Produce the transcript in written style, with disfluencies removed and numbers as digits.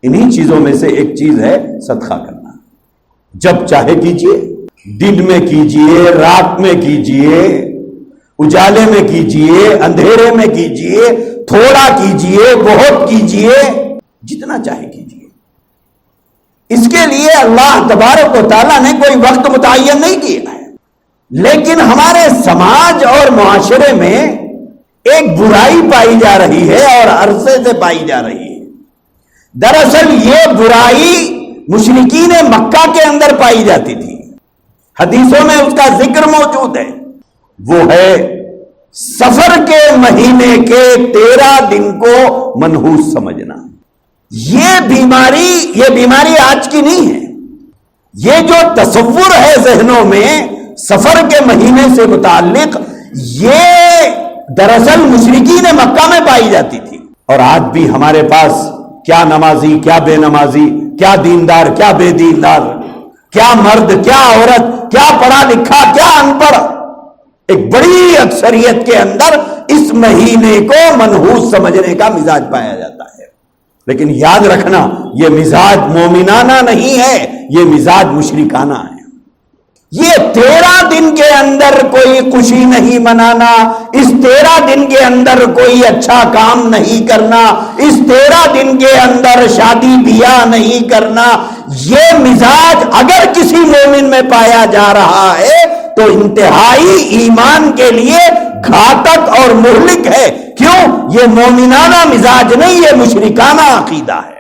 انہی چیزوں میں سے ایک چیز ہے صدقہ کرنا. جب چاہے کیجئے، دن میں کیجئے، رات میں کیجئے، اجالے میں کیجئے، اندھیرے میں کیجئے، تھوڑا کیجئے، بہت کیجئے، جتنا چاہے کیجئے. اس کے لیے اللہ تبارک و تعالیٰ نے کوئی وقت متعین نہیں کیا ہے. لیکن ہمارے سماج اور معاشرے میں ایک برائی پائی جا رہی ہے اور عرصے سے پائی جا رہی ہے. دراصل یہ برائی مشرکین مکہ کے اندر پائی جاتی تھی، حدیثوں میں اس کا ذکر موجود ہے. وہ ہے سفر کے مہینے کے 13 دن کو منحوس سمجھنا. یہ بیماری آج کی نہیں ہے. یہ جو تصور ہے ذہنوں میں سفر کے مہینے سے متعلق، یہ دراصل مشرکین مکہ میں پائی جاتی تھی. اور آج بھی ہمارے پاس کیا نمازی، کیا بے نمازی، کیا دیندار، کیا بے دیندار، کیا مرد، کیا عورت، کیا پڑھا لکھا، کیا ان پڑھ، ایک بڑی اکثریت کے اندر اس مہینے کو منحوس سمجھنے کا مزاج پایا جاتا ہے. لیکن یاد رکھنا، یہ مزاج مومنانہ نہیں ہے، یہ مزاج مشرکانہ ہے. یہ 13 دن کے اندر کوئی خوشی نہیں منانا، اس 13 دن کے اندر کوئی اچھا کام نہیں کرنا، اس 13 دن کے اندر شادی بیاہ نہیں کرنا، یہ مزاج اگر کسی مومن میں پایا جا رہا ہے تو انتہائی ایمان کے لیے گھاتک اور مہلک ہے. کیوں؟ یہ مومنانہ مزاج نہیں، یہ مشرکانہ عقیدہ ہے.